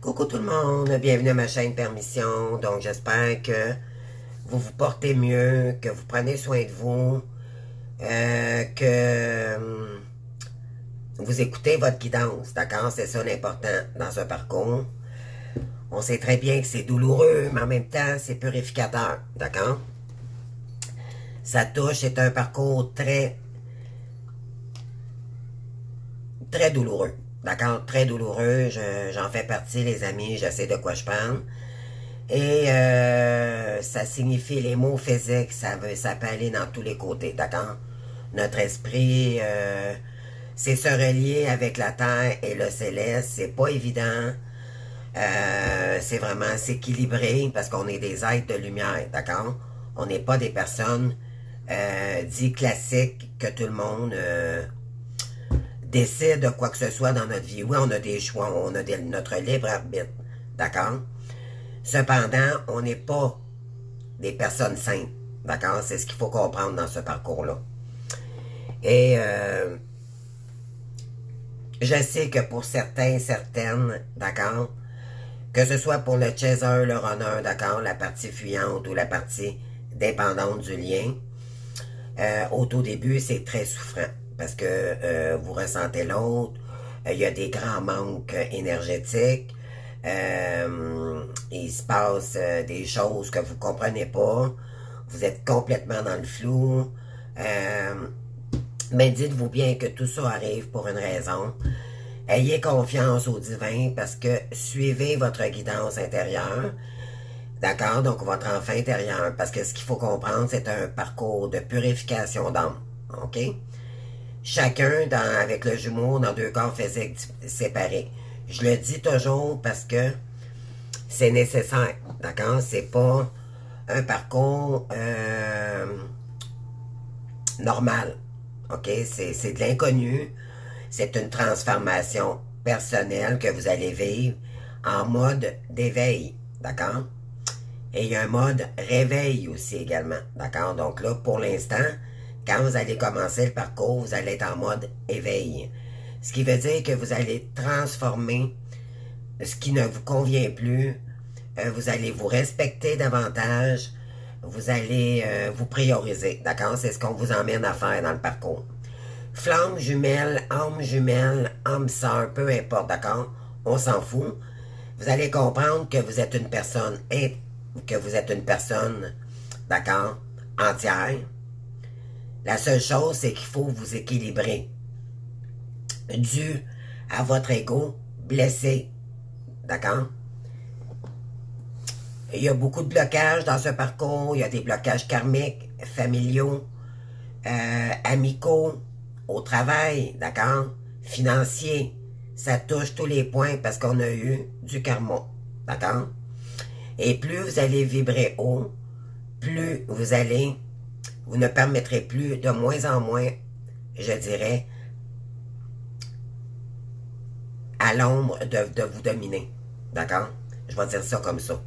Coucou tout le monde, bienvenue à ma chaîne Permission. Donc j'espère que vous vous portez mieux, que vous prenez soin de vous, que vous écoutez votre guidance, d'accord? C'est ça l'important dans ce parcours. On sait très bien que c'est douloureux, mais en même temps c'est purificateur, d'accord? Ça touche, c'est un parcours très douloureux, d'accord? Très douloureux, j'en fais partie les amis, je sais de quoi je parle. Et ça signifie les mots physiques, ça peut aller dans tous les côtés, d'accord? Notre esprit, c'est se relier avec la terre et le céleste, c'est pas évident. C'est vraiment s'équilibrer parce qu'on est des êtres de lumière, d'accord? On n'est pas des personnes dites classiques que tout le monde décide de quoi que ce soit dans notre vie. Oui, on a des choix, on a notre libre arbitre, d'accord? Cependant, on n'est pas des personnes saintes, d'accord? C'est ce qu'il faut comprendre dans ce parcours-là. Et je sais que pour certains, certaines, d'accord? Que ce soit pour le chaser, le runner, d'accord? La partie fuyante ou la partie dépendante du lien, au tout début, c'est très souffrant parce que vous ressentez l'autre, il y a des grands manques énergétiques, il se passe des choses que vous ne comprenez pas, vous êtes complètement dans le flou, mais dites-vous bien que tout ça arrive pour une raison. Ayez confiance au divin parce que suivez votre guidance intérieure, d'accord? Donc votre enfant intérieur, parce que ce qu'il faut comprendre, c'est un parcours de purification d'âme, ok? Chacun avec le jumeau dans deux corps physiques séparés. Je le dis toujours parce que c'est nécessaire, d'accord? C'est pas un parcours normal, ok? C'est de l'inconnu, c'est une transformation personnelle que vous allez vivre en mode d'éveil, d'accord? Et il y a un mode réveil aussi également, d'accord? Donc là, pour l'instant, quand vous allez commencer le parcours, vous allez être en mode éveil. Ce qui veut dire que vous allez transformer ce qui ne vous convient plus, vous allez vous respecter davantage, vous allez vous prioriser, d'accord? C'est ce qu'on vous emmène à faire dans le parcours. Flamme jumelle, âme sœur, peu importe, d'accord? On s'en fout. Vous allez comprendre que vous êtes une personne, d'accord, entière. La seule chose, c'est qu'il faut vous équilibrer. Dû à votre ego blessé, d'accord? Il y a beaucoup de blocages dans ce parcours. Il y a des blocages karmiques, familiaux, amicaux, au travail, d'accord? Financier. Ça touche tous les points parce qu'on a eu du karma, d'accord? Et plus vous allez vibrer haut, plus vous ne permettrez plus de moins en moins, je dirais, à l'ombre de vous dominer, d'accord? Je vais dire ça comme ça.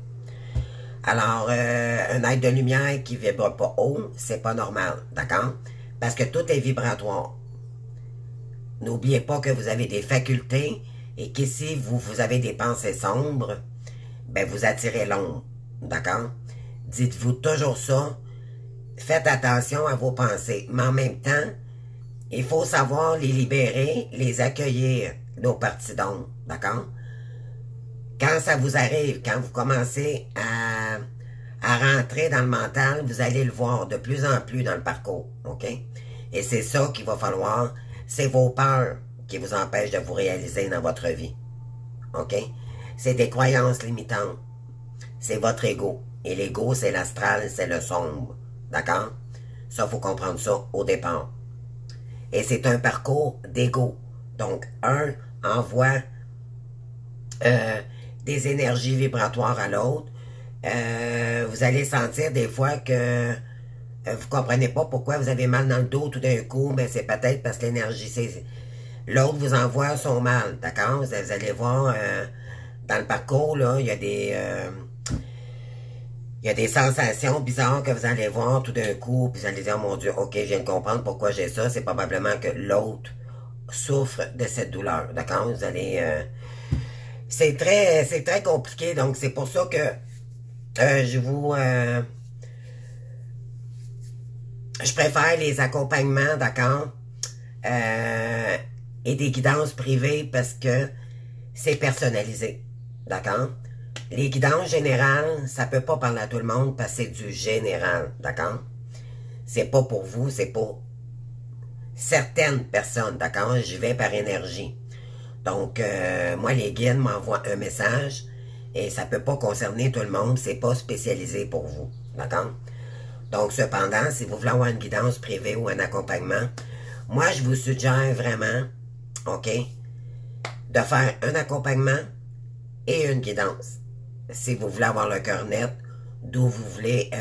Alors, un être de lumière qui vibre pas haut, c'est pas normal, d'accord? Parce que tout est vibratoire. N'oubliez pas que vous avez des facultés et qu'ici, vous avez des pensées sombres, ben vous attirez l'ombre, d'accord? Dites-vous toujours ça. Faites attention à vos pensées, mais en même temps, il faut savoir les libérer, les accueillir, nos parties d'ombre, d'accord? Quand ça vous arrive, quand vous commencez à rentrer dans le mental, vous allez le voir de plus en plus dans le parcours, ok? Et c'est ça qu'il va falloir, c'est vos peurs qui vous empêchent de vous réaliser dans votre vie, ok? C'est des croyances limitantes, c'est votre ego. Et l'ego, c'est l'astral, c'est le sombre, d'accord? Ça, il faut comprendre ça au départ. Et c'est un parcours d'ego. Donc, un envoie des énergies vibratoires à l'autre. Vous allez sentir des fois que vous comprenez pas pourquoi vous avez mal dans le dos tout d'un coup, mais c'est peut-être parce que l'énergie, l'autre vous envoie son mal, d'accord? Vous allez voir dans le parcours, là, il y a des sensations bizarres que vous allez voir tout d'un coup, puis vous allez dire, oh mon Dieu, ok, je viens de comprendre pourquoi j'ai ça, c'est probablement que l'autre souffre de cette douleur, d'accord? Vous allez... c'est très compliqué, donc c'est pour ça que je préfère les accompagnements, d'accord, euh, et des guidances privées parce que c'est personnalisé, d'accord? Les guidances générales, ça peut pas parler à tout le monde parce que c'est du général, d'accord? C'est pas pour vous, c'est pour certaines personnes, d'accord? J'y vais par énergie. Donc, moi, les guides m'envoient un message et ça peut pas concerner tout le monde, c'est pas spécialisé pour vous, d'accord? Donc, cependant, si vous voulez avoir une guidance privée ou un accompagnement, moi, je vous suggère vraiment, OK, de faire un accompagnement et une guidance. Si vous voulez avoir le cœur net, d'où vous voulez,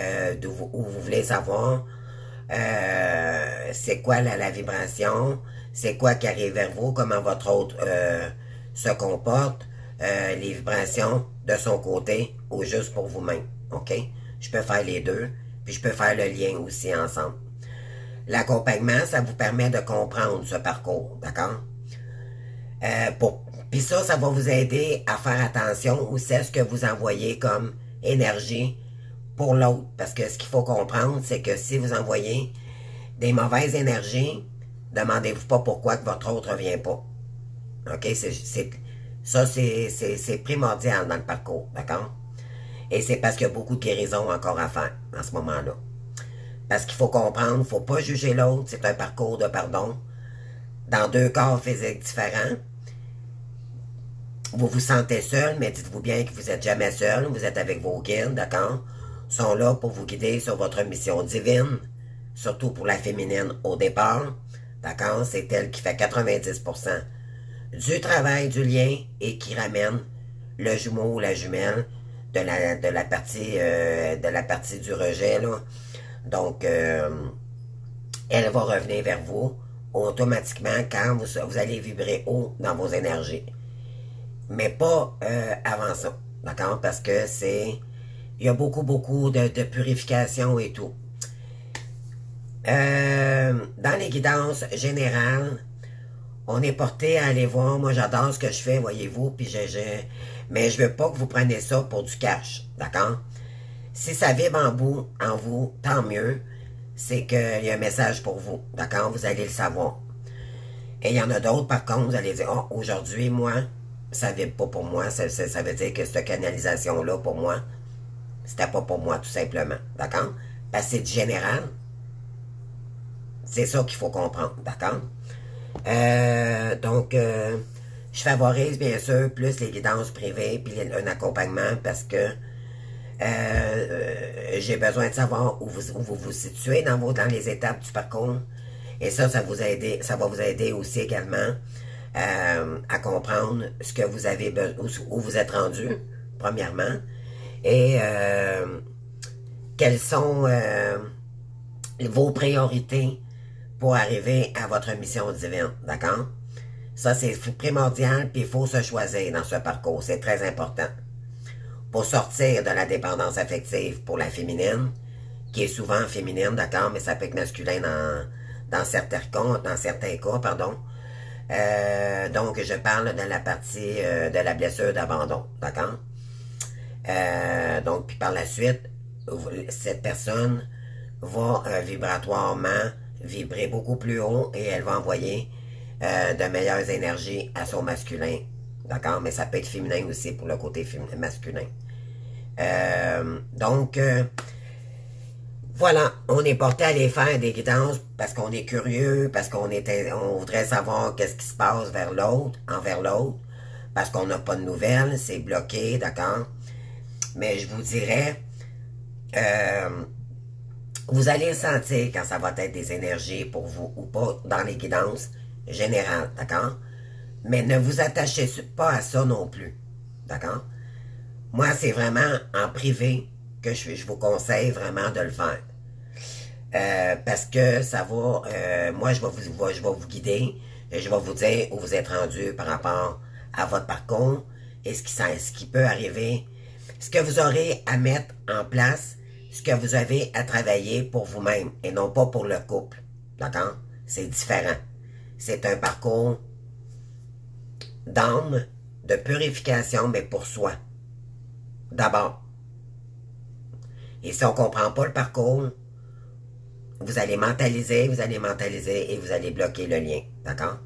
où vous voulez savoir c'est quoi la vibration, c'est quoi qui arrive vers vous, comment votre hôte se comporte, les vibrations de son côté ou juste pour vous-même. OK? Je peux faire les deux, puis je peux faire le lien aussi ensemble. L'accompagnement, ça vous permet de comprendre ce parcours, d'accord? Puis ça va vous aider à faire attention aussi à ce que vous envoyez comme énergie pour l'autre. Parce que ce qu'il faut comprendre, c'est que si vous envoyez des mauvaises énergies, demandez-vous pas pourquoi que votre autre ne revient pas. OK? C'est primordial dans le parcours, d'accord? Et c'est parce qu'il y a beaucoup de guérisons encore à faire en ce moment-là. Parce qu'il faut comprendre, il ne faut pas juger l'autre, c'est un parcours de pardon. Dans deux corps physiques différents, vous vous sentez seul, mais dites-vous bien que vous n'êtes jamais seul, vous êtes avec vos guides, d'accord? Ils sont là pour vous guider sur votre mission divine, surtout pour la féminine au départ, d'accord? C'est elle qui fait 90% du travail du lien et qui ramène le jumeau ou la jumelle de la partie du rejet, là. Donc, elle va revenir vers vous automatiquement quand vous allez vibrer haut dans vos énergies. Mais pas avant ça, d'accord? Parce que il y a beaucoup de purification et tout. Dans les guidances générales, on est porté à aller voir. Moi, j'adore ce que je fais, voyez-vous, puis mais je veux pas que vous preniez ça pour du cash, d'accord? Si ça vibre en vous, tant mieux. C'est qu'il y a un message pour vous, d'accord? Vous allez le savoir. Et il y en a d'autres, par contre, vous allez dire, oh, aujourd'hui, moi, ça vibre pas pour moi. Ça veut dire que cette canalisation-là, pour moi, c'était pas pour moi, tout simplement, d'accord? Parce que c'est du général. C'est ça qu'il faut comprendre, d'accord? Donc, je favorise bien sûr plus les guidances privées puis un accompagnement parce que j'ai besoin de savoir où vous situez dans les étapes du parcours. Et ça va vous aider aussi également à comprendre ce que vous avez où vous êtes rendu, premièrement, et quelles sont vos priorités pour arriver à votre mission divine, d'accord? Ça, c'est primordial, puis il faut se choisir dans ce parcours, c'est très important. Pour sortir de la dépendance affective pour la féminine, qui est souvent féminine, d'accord, mais ça peut être masculin dans certains cas, pardon. Donc, je parle de la partie de la blessure d'abandon, d'accord? Donc, puis par la suite, cette personne va vibratoirement vibrer beaucoup plus haut et elle va envoyer de meilleures énergies à son masculin. D'accord? Mais ça peut être féminin aussi pour le côté masculin. Donc, voilà, on est porté à aller faire des guidances parce qu'on est curieux, parce on voudrait savoir qu'est-ce qui se passe envers l'autre, parce qu'on n'a pas de nouvelles, c'est bloqué, d'accord? Mais je vous dirais, vous allez le sentir quand ça va être des énergies pour vous ou pas dans les guidances générales, d'accord? Mais ne vous attachez pas à ça non plus, d'accord? Moi, c'est vraiment en privé que je vous conseille vraiment de le faire. Parce que ça va, moi, je vais vous guider, et je vais vous dire où vous êtes rendu par rapport à votre parcours et ce qui peut arriver, ce que vous aurez à mettre en place, ce que vous avez à travailler pour vous-même et non pas pour le couple. D'accord? C'est différent. C'est un parcours d'âme, de purification, mais pour soi. D'abord. Et si on ne comprend pas le parcours, vous allez mentaliser et vous allez bloquer le lien. D'accord?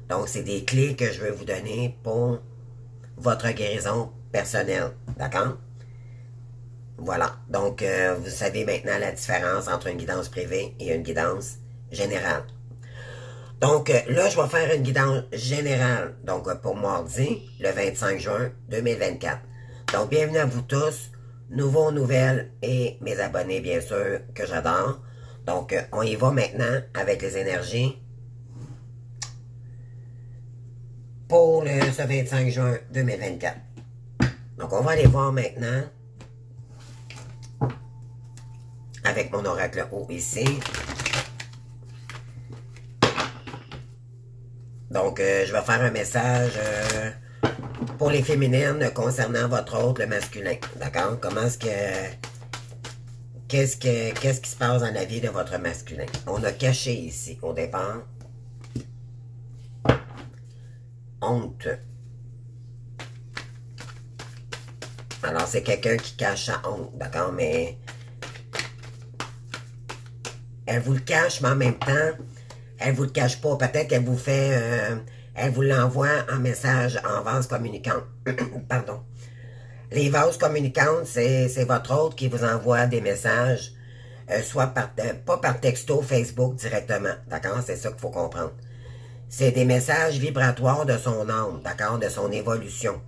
Donc, c'est des clés que je veux vous donner pour votre guérison personnelle. D'accord? Voilà. Donc, vous savez maintenant la différence entre une guidance privée et une guidance générale. Donc, là, je vais faire une guidance générale. Donc, pour mardi, le 25 juin 2024. Donc, bienvenue à vous tous, nouveaux, nouvelles et mes abonnés, bien sûr, que j'adore. Donc, on y va maintenant avec les énergies pour ce 25 juin 2024. Donc, on va aller voir maintenant avec mon oracle haut ici. Donc, je vais faire un message pour les féminines concernant votre hôte, le masculin. D'accord? Comment est-ce que... Qu'est-ce qui se passe dans la vie de votre masculin? On a caché ici, au départ. Honte. Alors, c'est quelqu'un qui cache sa honte, d'accord? Mais elle vous le cache, mais en même temps, elle vous le cache pas. Peut-être qu'elle vous fait... elle vous l'envoie en message en vase communicante. Pardon. Les vases communicantes, c'est votre hôte qui vous envoie des messages, soit pas par texto, Facebook directement, d'accord? C'est ça qu'il faut comprendre. C'est des messages vibratoires de son âme, d'accord? De son évolution.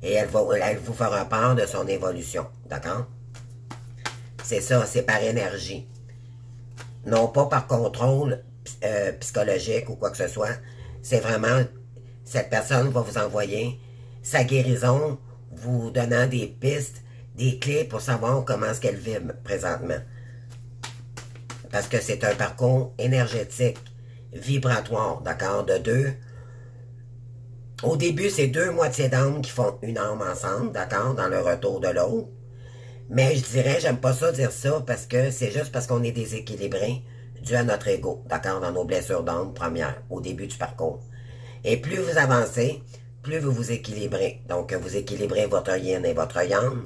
Et elle vous fera part de son évolution, d'accord? C'est ça, c'est par énergie. Non pas par contrôle psychologique ou quoi que ce soit. C'est vraiment, cette personne va vous envoyer sa guérison, vous donnant des pistes, des clés pour savoir comment est-ce qu'elle vibre présentement. Parce que c'est un parcours énergétique, vibratoire, d'accord, de deux. Au début, c'est deux moitiés d'âme qui font une âme ensemble, d'accord, dans le retour de l'autre. Mais je dirais, j'aime pas ça dire ça, parce que c'est juste parce qu'on est déséquilibré dû à notre ego, d'accord, dans nos blessures d'âme premières, au début du parcours. Et plus vous avancez, plus vous vous équilibrez. Donc, vous équilibrez votre yin et votre yang.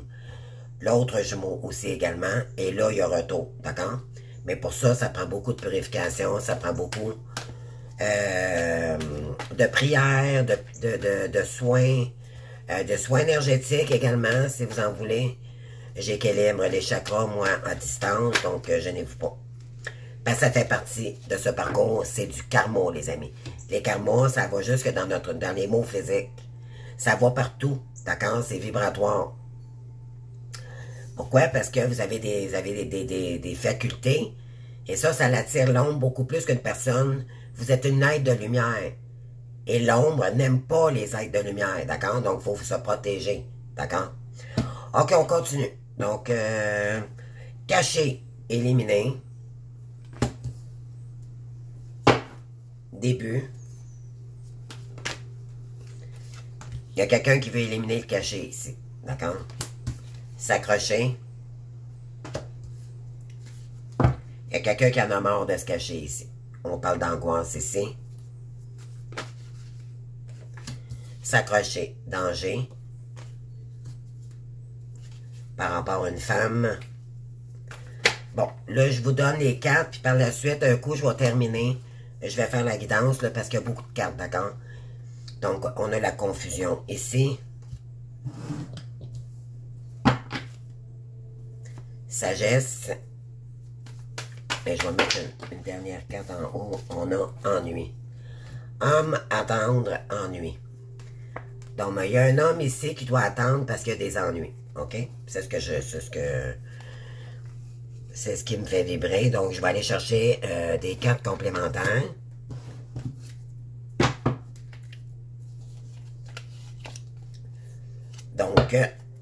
L'autre jumeau aussi également. Et là, il y a retour. D'accord? Mais pour ça, ça prend beaucoup de purification. Ça prend beaucoup de prières, de soins. De soins énergétiques également, si vous en voulez. J'équilibre les chakras, moi, à distance. Donc, gênez-vous pas. Ben, ça fait partie de ce parcours. C'est du karma, les amis. Les karmas, ça va jusque dans les mots physiques. Ça va partout, d'accord? C'est vibratoire. Pourquoi? Parce que vous avez des facultés. Et ça l'attire l'ombre beaucoup plus qu'une personne. Vous êtes une aide de lumière. Et l'ombre n'aime pas les aides de lumière, d'accord? Donc, il faut se protéger, d'accord? OK, on continue. Donc, cacher, éliminer. Début. Il y a quelqu'un qui veut éliminer le cachet ici. D'accord? S'accrocher. Il y a quelqu'un qui en a marre de se cacher ici. On parle d'angoisse ici. S'accrocher. Danger. Par rapport à une femme. Bon, là, je vous donne les cartes, puis par la suite, un coup, je vais terminer. Je vais faire la guidance, là, parce qu'il y a beaucoup de cartes, d'accord? Donc, on a la confusion ici. Sagesse. Et je vais mettre une dernière carte en haut. On a ennui. Homme, attendre, ennui. Donc, il y a un homme ici qui doit attendre parce qu'il y a des ennuis. OK? C'est ce qui me fait vibrer. Donc, je vais aller chercher des cartes complémentaires. Donc,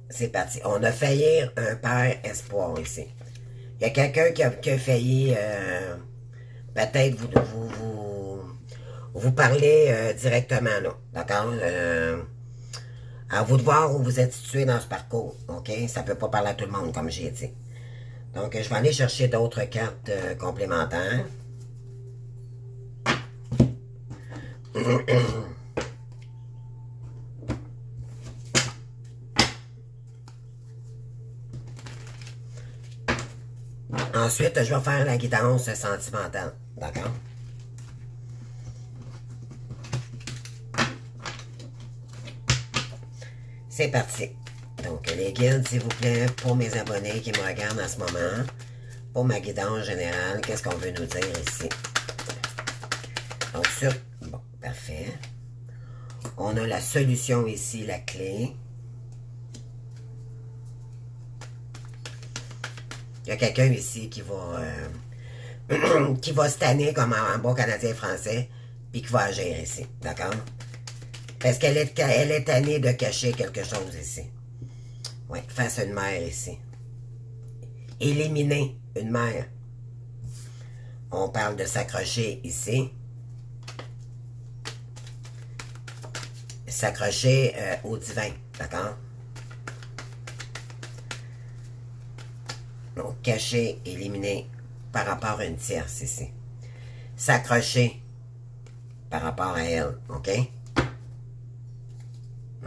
c'est parti. On a failli un père espoir ici. Il y a quelqu'un qui a failli peut-être vous parler directement, là. D'accord? À vous de voir où vous êtes situé dans ce parcours. OK? Ça ne peut pas parler à tout le monde, comme j'ai dit. Donc, je vais aller chercher d'autres cartes complémentaires. Ensuite, je vais faire la guidance sentimentale. D'accord? C'est parti. Donc, les guides, s'il vous plaît, pour mes abonnés qui me regardent en ce moment, pour ma guidance générale, qu'est-ce qu'on veut nous dire ici? Donc, bon, parfait. On a la solution ici, la clé. Il y a quelqu'un ici qui va qui va se tanner comme un bon Canadien français, puis qui va agir ici, d'accord? Parce qu'elle est tannée de cacher quelque chose ici. Oui, face à une mère ici. Éliminer une mère. On parle de s'accrocher ici. S'accrocher au divin, d'accord? Donc, cacher, éliminer par rapport à une tierce ici. S'accrocher par rapport à elle, OK?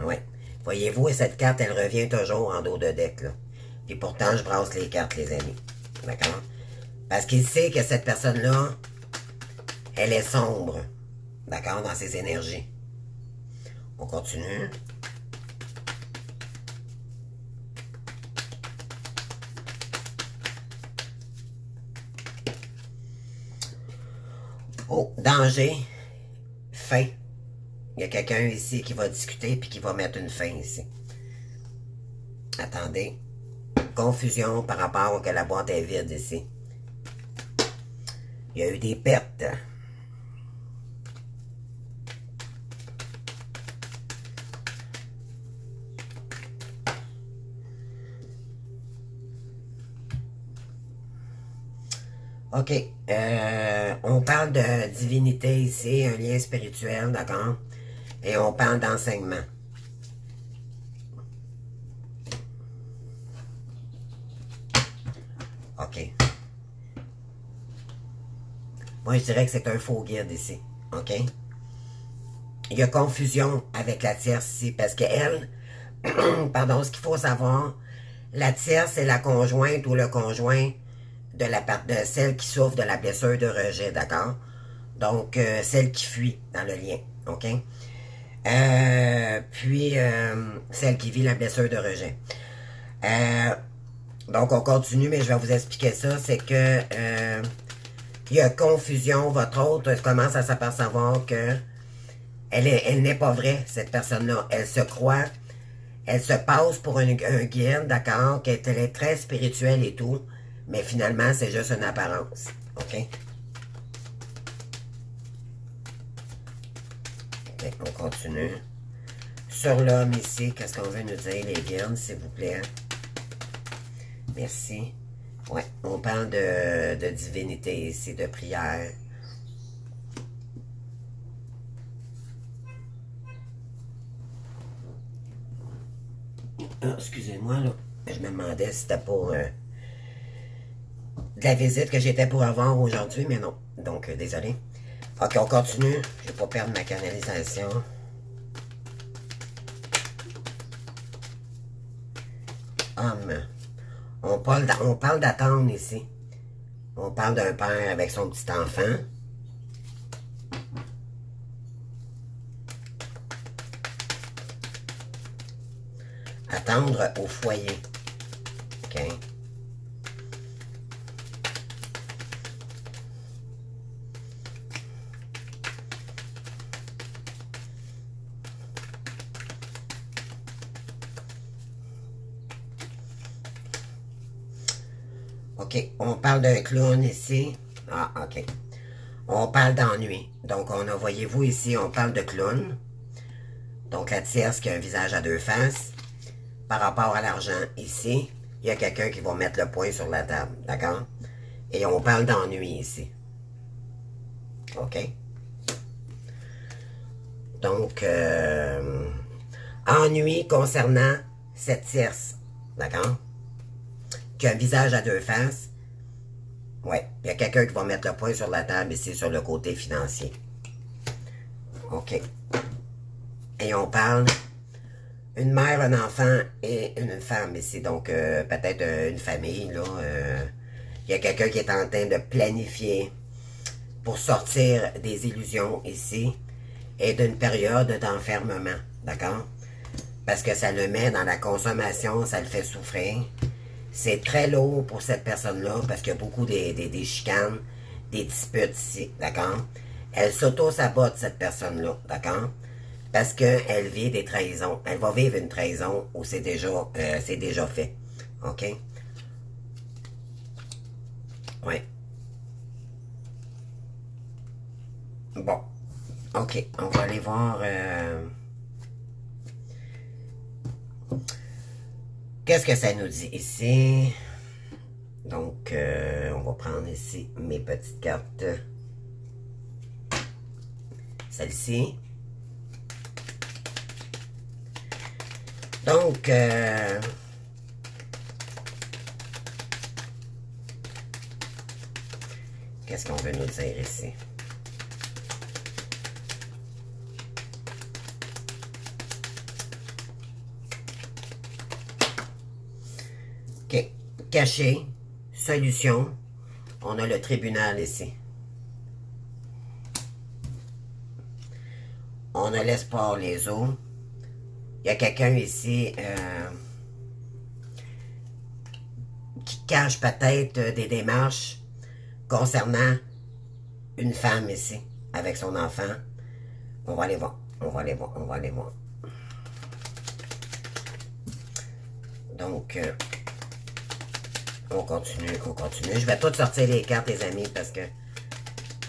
Oui. Voyez-vous, cette carte, elle revient toujours en dos de deck, là. Puis pourtant, je brasse les cartes, les amis. D'accord? Parce qu'il sait que cette personne-là, elle est sombre. D'accord? Dans ses énergies. On continue. Oh, danger. Fin. Il y a quelqu'un ici qui va discuter puis qui va mettre une fin ici. Attendez. Confusion par rapport que la boîte est vide ici. Il y a eu des pertes. OK. On parle de divinité ici, un lien spirituel, d'accord? Et on parle d'enseignement. OK. Moi, je dirais que c'est un faux guide ici. OK? Il y a confusion avec la tierce ici, parce qu'elle, pardon, ce qu'il faut savoir, la tierce, c'est la conjointe ou le conjoint de celle qui souffre de la blessure de rejet, d'accord? Donc, celle qui fuit dans le lien, OK? Puis, celle qui vit la blessure de rejet. Donc, on continue, mais je vais vous expliquer ça. C'est que il y a confusion. Votre autre commence à s'apercevoir que elle n'est pas vraie, cette personne-là. Elle se croit, elle se passe pour un guide, d'accord? Qu'elle est très spirituelle et tout. Mais finalement, c'est juste une apparence. OK? OK, on continue. Sur l'homme ici, qu'est-ce qu'on veut nous dire, les guides, s'il vous plaît? Merci. Ouais, on parle de divinité ici, de prière. Ah, excusez-moi, là. Je me demandais si c'était pour de la visite que j'étais pour avoir aujourd'hui, mais non. Donc, désolé. OK, on continue. Je vais pas perdre ma canalisation. Homme. On parle d'attendre ici. On parle d'un père avec son petit enfant. Attendre au foyer. OK. OK, on parle d'un clown ici. Ah, OK. On parle d'ennui. Donc, voyez-vous ici, on parle de clown. Donc, la tierce qui a un visage à deux faces. Par rapport à l'argent, ici, il y a quelqu'un qui va mettre le poing sur la table. D'accord? Et on parle d'ennui ici. OK? Donc, ennui concernant cette tierce. D'accord? Qui a un visage à deux faces. Ouais. Il y a quelqu'un qui va mettre le poing sur la table ici sur le côté financier. OK. Et on parle une mère, un enfant et une femme ici. Donc, peut-être une famille, là, Il y a quelqu'un qui est en train de planifier pour sortir des illusions ici et d'une période d'enfermement, d'accord? Parce que ça le met dans la consommation, ça le fait souffrir. C'est très lourd pour cette personne-là parce qu'il y a beaucoup des chicanes, des disputes ici, d'accord? Elle s'auto-sabote, cette personne-là, d'accord? Parce qu'elle vit des trahisons. Elle va vivre une trahison où c'est déjà fait, ok? Oui. Bon. Ok, on va aller voir... Qu'est-ce que ça nous dit ici? Donc, on va prendre ici mes petites cartes. Celle-ci. Donc, qu'est-ce qu'on veut nous dire ici? OK. Caché. Solution. On a le tribunal ici. On a l'espoir, les eaux. Il y a quelqu'un ici qui cache peut-être des démarches concernant une femme ici, avec son enfant. On va aller voir. On va aller voir. On va aller voir. Donc, on continue, on continue. Je vais tout sortir les cartes, les amis, parce que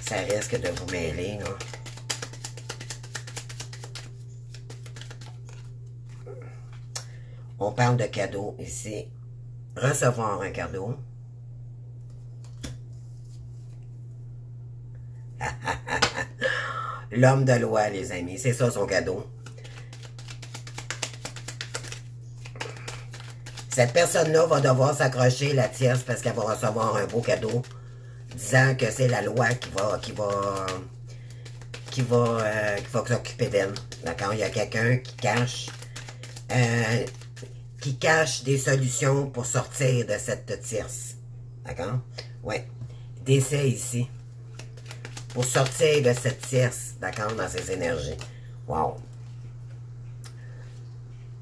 ça risque de vous mêler, là. On parle de cadeau ici. Recevoir un cadeau. L'homme de loi, les amis. C'est ça son cadeau. Cette personne-là va devoir s'accrocher la tierce parce qu'elle va recevoir un beau cadeau disant que c'est la loi qui va s'occuper d'elle. D'accord? Il y a quelqu'un qui cache des solutions pour sortir de cette tierce. D'accord? Ouais. Décès ici. Pour sortir de cette tierce, d'accord, dans ses énergies. Wow.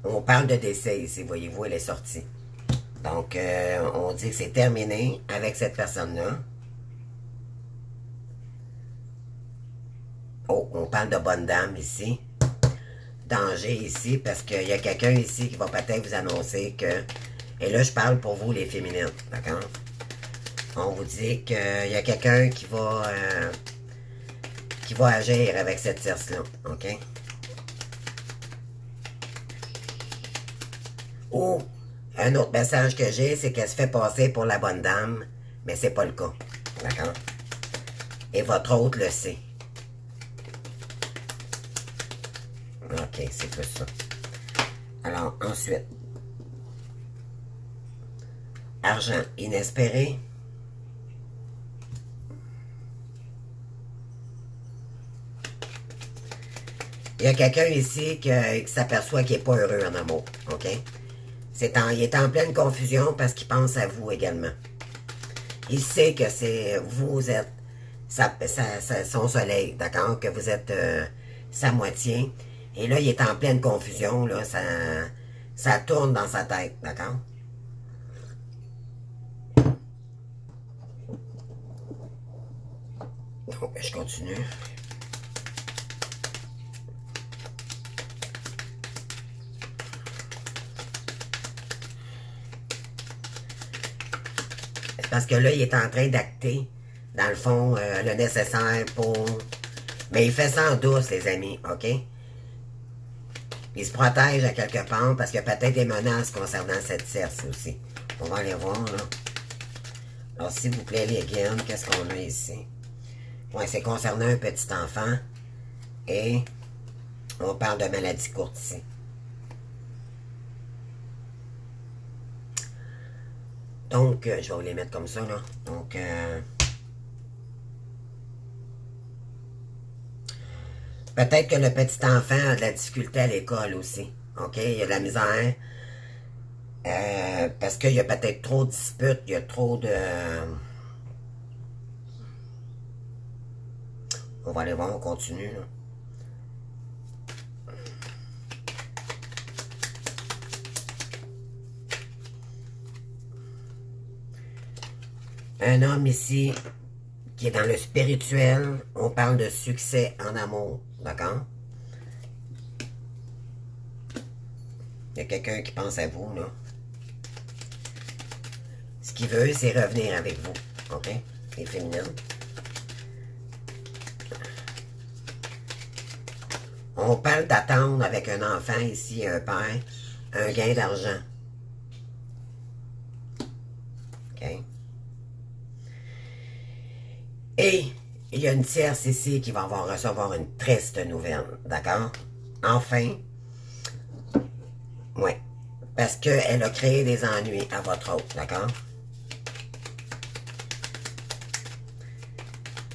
On parle de décès ici, voyez-vous, elle est sortie. Donc, on dit que c'est terminé avec cette personne-là. Oh, on parle de bonne dame ici. Danger ici, parce qu'il y a quelqu'un ici qui va peut-être vous annoncer que... Et là, je parle pour vous, les féminines, d'accord? On vous dit qu'il y a quelqu'un qui va agir avec cette tierce-là, ok? Ou, un autre message que j'ai, c'est qu'elle se fait passer pour la bonne dame, mais c'est pas le cas, d'accord? Et votre hôte le sait. Ok, c'est plus ça. Alors, ensuite. Argent inespéré. Il y a quelqu'un ici qui s'aperçoit qu'il n'est pas heureux en amour, ok? Il est en pleine confusion parce qu'il pense à vous également. Il sait que vous êtes son soleil, d'accord? Que vous êtes sa moitié. Et là, il est en pleine confusion, là. Ça tourne dans sa tête, d'accord? Donc, je continue. Parce que là, il est en train d'acter, dans le fond, le nécessaire pour... Mais il fait ça en douce, les amis, OK? Il se protège à quelque part parce qu'il y a peut-être des menaces concernant cette tierce aussi. On va aller voir, là. Alors, s'il vous plaît, les guides, qu'est-ce qu'on a ici? Ouais, c'est concernant un petit enfant. Et on parle de maladie courte ici. Donc, je vais vous les mettre comme ça, là. Donc, peut-être que le petit enfant a de la difficulté à l'école aussi. OK? Il a de la misère. Parce qu'il y a peut-être trop de disputes, il y a trop de... On va aller voir, on continue, là. Un homme ici qui est dans le spirituel, on parle de succès en amour, d'accord? Il y a quelqu'un qui pense à vous, là. Ce qu'il veut, c'est revenir avec vous, ok? Les féminines. On parle d'attendre avec un enfant ici, un père, un gain d'argent. OK? Et il y a une tierce ici qui va recevoir une triste nouvelle, d'accord? Enfin, ouais, parce qu'elle a créé des ennuis à votre autre, d'accord?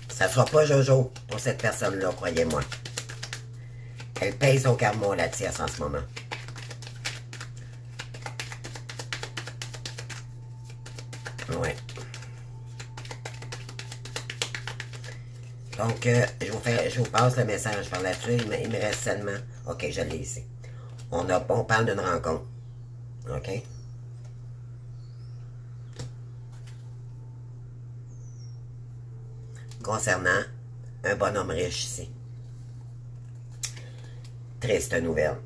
Ça sera pas Jojo pour cette personne-là, croyez-moi. Elle paye son karma, la tierce, en ce moment. Ouais. Donc, je vous passe le message par là-dessus. Il me reste seulement... OK, je l'ai ici. On parle d'une rencontre. OK? Concernant un bonhomme riche ici. Triste nouvelle.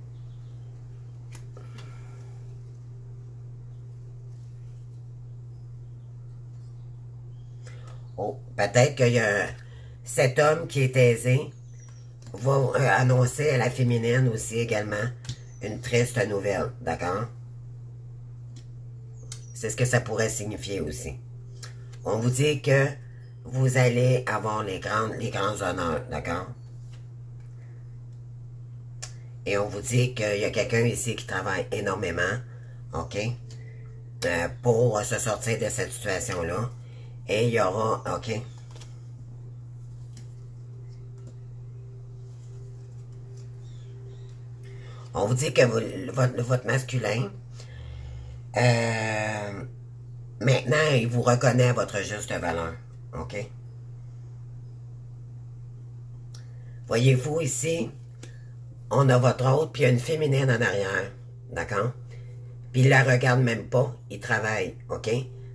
Oh, peut-être qu'il y a cet homme qui est aisé va annoncer à la féminine aussi également une triste nouvelle, d'accord? C'est ce que ça pourrait signifier aussi. On vous dit que vous allez avoir les grands honneurs, d'accord? Et on vous dit qu'il y a quelqu'un ici qui travaille énormément, ok? Pour se sortir de cette situation-là. Et il y aura, ok? On vous dit que votre masculin, maintenant, il vous reconnaît à votre juste valeur, ok? Voyez-vous ici, on a votre autre, puis il y a une féminine en arrière, d'accord? Puis il la regarde même pas, il travaille, ok?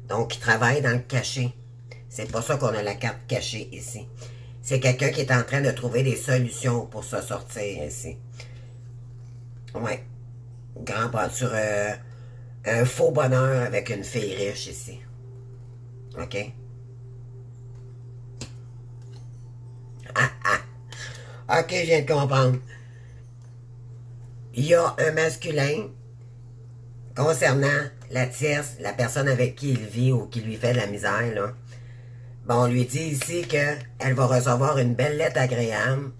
Donc, il travaille dans le cachet. C'est pas ça qu'on a la carte cachée ici. C'est quelqu'un qui est en train de trouver des solutions pour se sortir ici. Ouais. Grand pas sur un faux bonheur avec une fille riche ici. OK? Ah, ah. OK, je viens de comprendre. Il y a un masculin concernant la tierce, la personne avec qui il vit ou qui lui fait de la misère, là. Bon, on lui dit ici qu'elle va recevoir une belle lettre agréable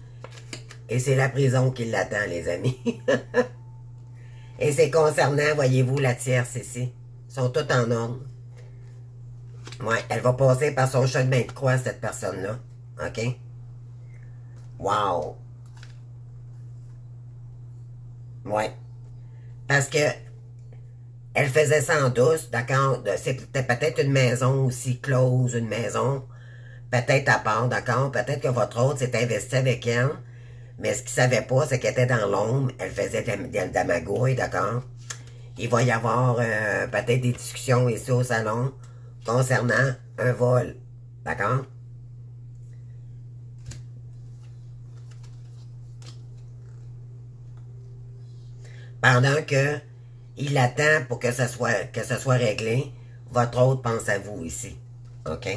et c'est la prison qui l'attend, les amis. Et c'est concernant, voyez-vous, la tierce ici. Ils sont tous en ordre. Ouais, elle va passer par son chemin de croix, cette personne-là. OK? Wow! Ouais. Parce que elle faisait ça en douce, d'accord? C'était peut-être une maison aussi close, une maison peut-être à part, d'accord? Peut-être que votre autre s'est investi avec elle, mais ce qu'il savait pas, c'est qu'elle était dans l'ombre, elle faisait de la magouille, d'accord? Il va y avoir peut-être des discussions ici au salon concernant un vol, d'accord? Pendant que il attend pour que ce soit réglé, votre autre pense à vous ici. OK?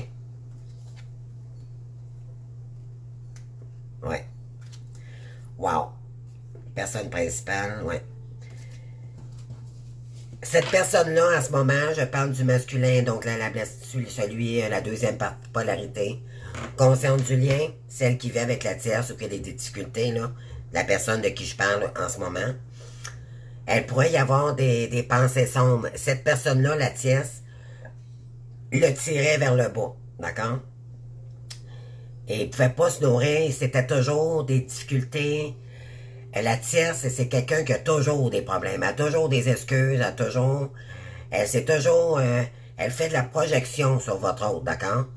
Ouais. Wow. Personne principale, ouais. Cette personne-là, à ce moment, je parle du masculin, donc la deuxième polarité. Concerne du lien, celle qui vit avec la tierce ou qui a des difficultés, là, la personne de qui je parle en ce moment. Elle pourrait y avoir des pensées sombres. Cette personne-là, la tierce, le tirait vers le bas, d'accord? Et il ne pouvait pas se nourrir, c'était toujours des difficultés. La tierce, c'est quelqu'un qui a toujours des problèmes, a toujours des excuses, a toujours Elle, c'est toujours... elle fait de la projection sur votre autre, d'accord?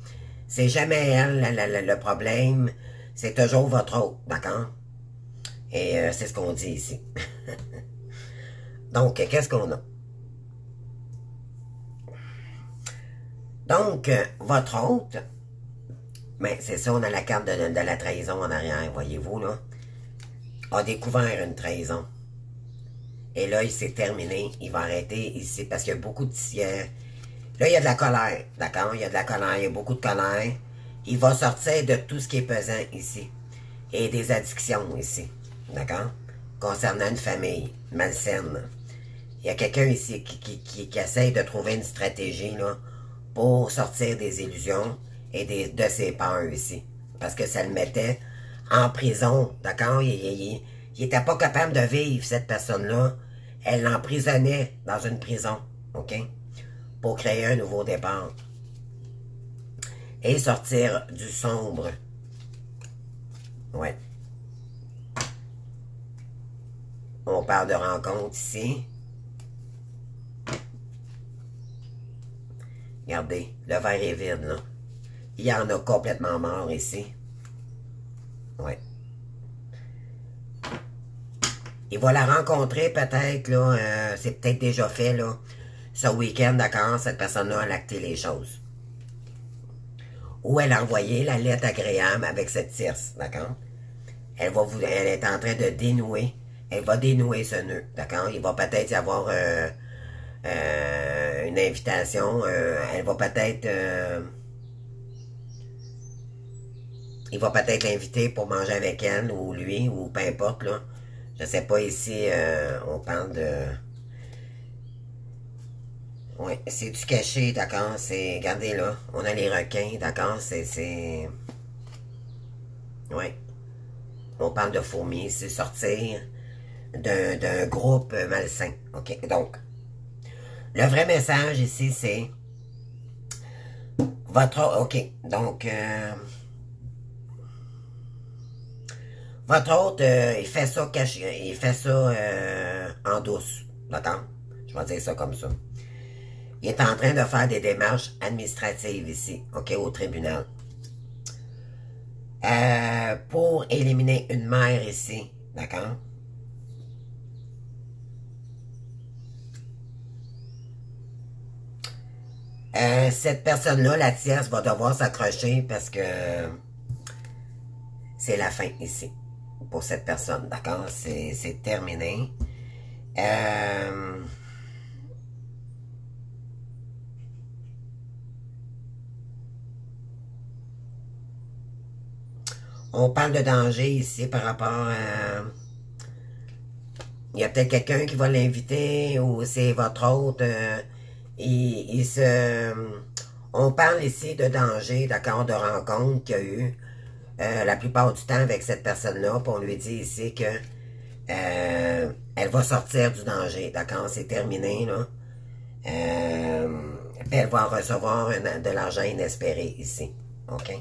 C'est jamais elle le problème, c'est toujours votre autre, d'accord? Et c'est ce qu'on dit ici. Donc, qu'est-ce qu'on a? Donc, votre hôte, mais c'est ça, on a la carte de la trahison en arrière, voyez-vous, là, a découvert une trahison. Et là, il s'est terminé, il va arrêter ici, parce qu'il y a beaucoup de... là, il y a de la colère, d'accord? Il y a de la colère, il y a beaucoup de colère. Il va sortir de tout ce qui est pesant ici. Et des addictions ici, d'accord? Concernant une famille malsaine. Il y a quelqu'un ici qui essaye de trouver une stratégie, là, pour sortir des illusions et de ses peurs ici. Parce que ça le mettait en prison, d'accord? Il était pas capable de vivre, cette personne-là. Elle l'emprisonnait dans une prison, OK? Pour créer un nouveau départ. Et sortir du sombre. Ouais. On parle de rencontre ici. Regardez, le verre est vide, là. Il y en a complètement mort ici. Ouais. Il va la rencontrer peut-être, là. C'est peut-être déjà fait, là. Ce week-end, d'accord, cette personne-là a acté les choses. Ou elle a envoyé la lettre agréable avec cette tierce, d'accord? Elle est en train de dénouer. Elle va dénouer ce nœud, d'accord? Il va peut-être y avoir une invitation. Elle va peut-être... il va peut-être l'inviter pour manger avec elle, ou lui, ou peu importe, là. Je sais pas, ici, on parle de... Oui, c'est du caché, d'accord? C'est... Regardez, là, on a les requins, d'accord? C'est... Oui. On parle de fourmis, c'est sortir d'un groupe malsain. OK, donc, le vrai message ici, c'est votre... OK, donc, votre hôte, il fait ça caché, il fait ça en douce, d'accord? Je vais dire ça comme ça. Il est en train de faire des démarches administratives ici, OK, au tribunal. Pour éliminer une mère ici, d'accord? Cette personne-là, la tierce, va devoir s'accrocher parce que c'est la fin ici pour cette personne, d'accord? C'est terminé. On parle de danger ici par rapport à... Il y a peut-être quelqu'un qui va l'inviter ou c'est votre hôte. On parle ici de danger, d'accord, de rencontre qu'il y a eu la plupart du temps avec cette personne-là. Puis on lui dit ici que elle va sortir du danger, d'accord, c'est terminé, là. Puis elle va recevoir de l'argent inespéré ici, OK?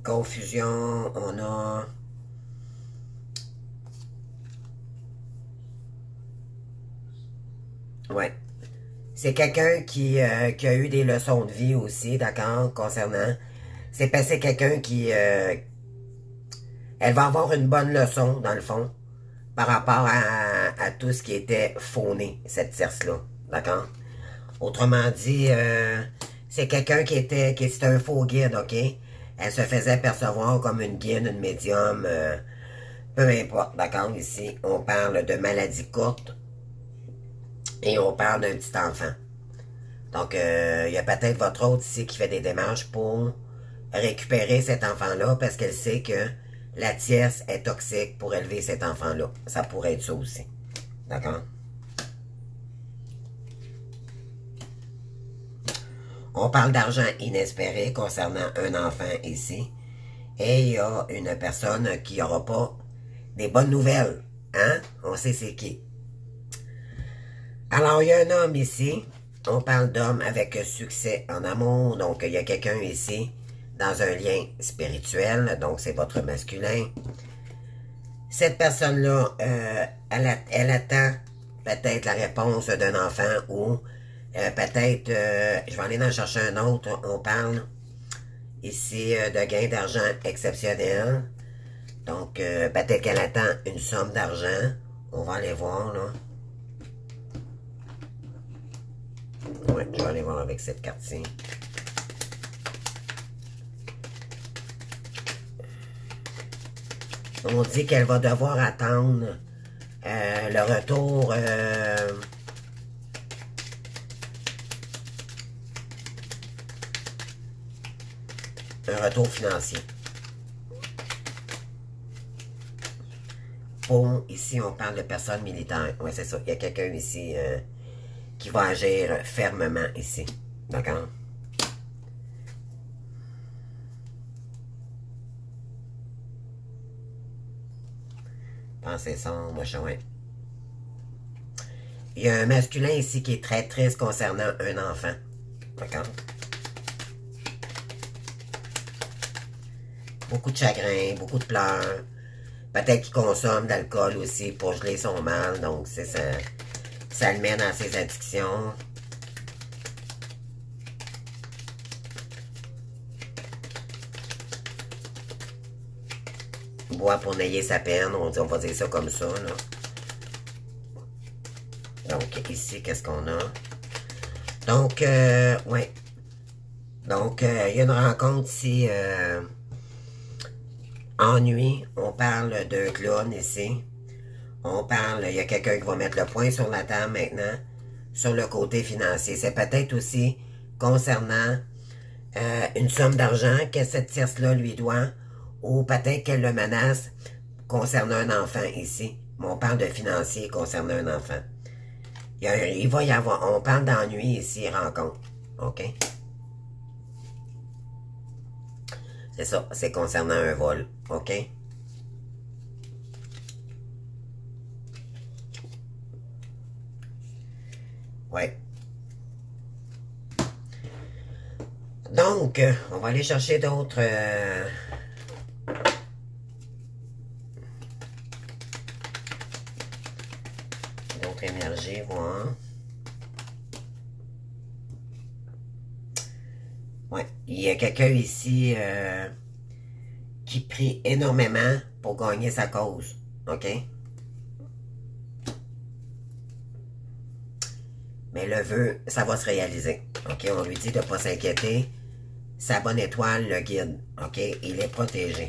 Confusion, on a... Ouais. C'est quelqu'un qui a eu des leçons de vie aussi, d'accord, concernant... C'est passé quelqu'un qui... elle va avoir une bonne leçon, dans le fond, par rapport à tout ce qui était fauné, cette tierce-là, d'accord? Autrement dit, c'est quelqu'un qui était un faux guide, OK? Elle se faisait percevoir comme une guide, une médium, peu importe, d'accord? Ici, on parle de maladie courte et on parle d'un petit enfant. Donc, il y a peut-être votre autre ici qui fait des démarches pour récupérer cet enfant-là parce qu'elle sait que la tierce est toxique pour élever cet enfant-là. Ça pourrait être ça aussi. D'accord? On parle d'argent inespéré concernant un enfant ici. Et il y a une personne qui n'aura pas des bonnes nouvelles. Hein? On sait c'est qui. Alors, il y a un homme ici. On parle d'homme avec succès en amour. Donc, il y a quelqu'un ici dans un lien spirituel. Donc, c'est votre masculin. cette personne-là, elle attend peut-être la réponse d'un enfant ou peut-être, je vais aller en chercher un autre, on parle ici de gain d'argent exceptionnel. Donc, peut-être qu'elle attend une somme d'argent. On va aller voir, là. Oui, je vais aller voir avec cette carte-ci. On dit qu'elle va devoir attendre le retour... un retour financier. Pour, ici, on parle de personnes militaires. Oui, c'est ça. Il y a quelqu'un ici qui va agir fermement ici. D'accord? Pensez sombre, machin, ouais. Il y a un masculin ici qui est très triste concernant un enfant. D'accord? Beaucoup de chagrin, beaucoup de pleurs. Peut-être qu'il consomme d'alcool aussi pour geler son mal. Donc, c'est ça. Ça le met dans ses addictions. Boit pour nailler sa peine. On va dire ça comme ça, là. Donc, ici, qu'est-ce qu'on a? Donc, ouais. Donc, il y a une rencontre ici... ennui, on parle d'un clown ici. On parle, il y a quelqu'un qui va mettre le point sur la table maintenant, sur le côté financier. C'est peut-être aussi concernant une somme d'argent que cette tierce-là lui doit, ou peut-être qu'elle le menace concernant un enfant ici. Mais on parle de financier concernant un enfant. Il va y avoir, on parle d'ennui ici, rencontre. OK? C'est ça, c'est concernant un vol. OK? Ouais. Donc, on va aller chercher d'autres... d'autres énergies, voir. Ouais. Il y a quelqu'un ici qui prie énormément pour gagner sa cause. OK? Mais le vœu, ça va se réaliser. OK? On lui dit de ne pas s'inquiéter. Sa bonne étoile le guide. OK? Il est protégé.